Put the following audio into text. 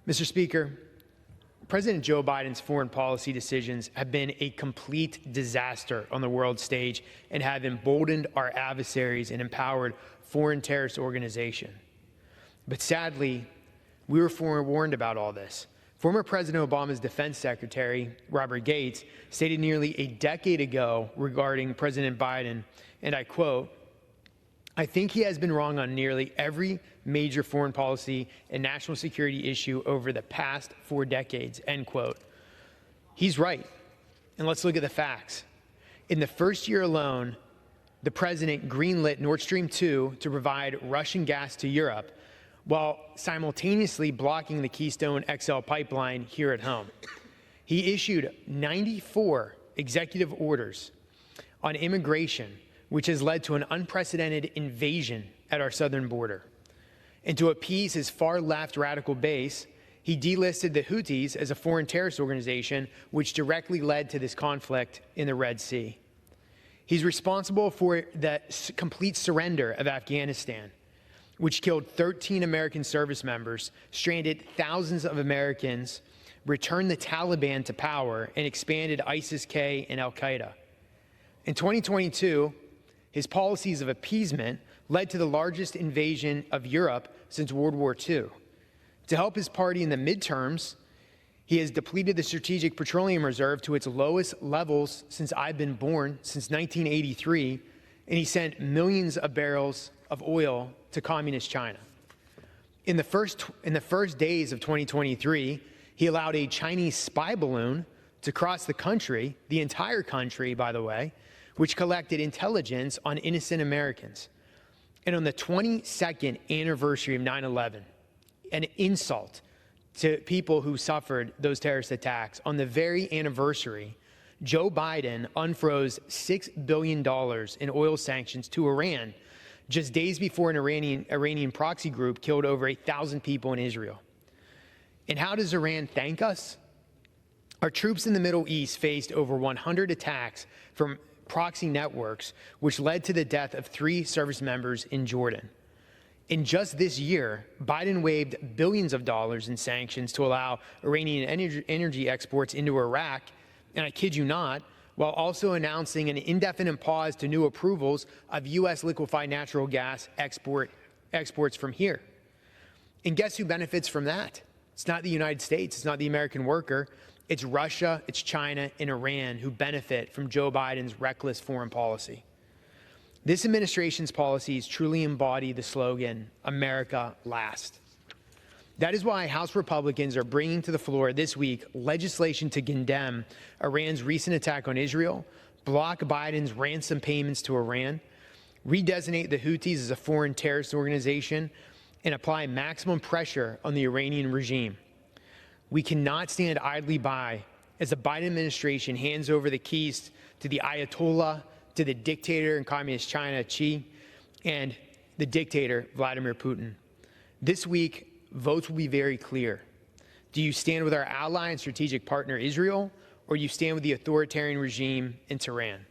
Mr. Speaker, President Joe Biden's foreign policy decisions have been a complete disaster on the world stage and have emboldened our adversaries and empowered foreign terrorist organizations. But sadly, we were forewarned about all this. Former President Obama's Defense Secretary, Robert Gates, stated nearly a decade ago regarding President Biden, and I quote, "I think he has been wrong on nearly every major foreign policy and national security issue over the past 4 decades," end quote. He's right. And let's look at the facts. In the first year alone, the president greenlit Nord Stream 2 to provide Russian gas to Europe, while simultaneously blocking the Keystone XL pipeline here at home. He issued 94 executive orders on immigration, which has led to an unprecedented invasion at our southern border. And to appease his far-left radical base, he delisted the Houthis as a foreign terrorist organization, which directly led to this conflict in the Red Sea. He's responsible for the complete surrender of Afghanistan, which killed 13 American service members, stranded thousands of Americans, returned the Taliban to power, and expanded ISIS-K and al-Qaeda. In 2022, his policies of appeasement led to the largest invasion of Europe since World War II. To help his party in the midterms, he has depleted the Strategic Petroleum Reserve to its lowest levels since I've been born, since 1983, and he sent millions of barrels of oil to communist China. In the first days of 2023, he allowed a Chinese spy balloon to cross the country, the entire country, by the way, which collected intelligence on innocent Americans. And on the 22nd anniversary of 9/11, an insult to people who suffered those terrorist attacks, on the very anniversary, Joe Biden unfroze $6 billion in oil sanctions to Iran just days before an Iranian proxy group killed over 1,000 people in Israel. And how does Iran thank us? Our troops in the Middle East faced over 100 attacks from proxy networks, which led to the death of 3 service members in Jordan. In just this year, Biden waived billions of dollars in sanctions to allow Iranian energy exports into Iraq, and I kid you not, while also announcing an indefinite pause to new approvals of U.S. liquefied natural gas exports from here. And guess who benefits from that? It's not the United States, it's not the American worker, it's Russia, it's China, and Iran who benefit from Joe Biden's reckless foreign policy. This administration's policies truly embody the slogan, "America Last." That is why House Republicans are bringing to the floor this week legislation to condemn Iran's recent attack on Israel, block Biden's ransom payments to Iran, redesignate the Houthis as a foreign terrorist organization, and apply maximum pressure on the Iranian regime. We cannot stand idly by as the Biden administration hands over the keys to the Ayatollah, to the dictator in communist China, Xi, and the dictator, Vladimir Putin. This week, votes will be very clear. Do you stand with our ally and strategic partner, Israel, or do you stand with the authoritarian regime in Tehran?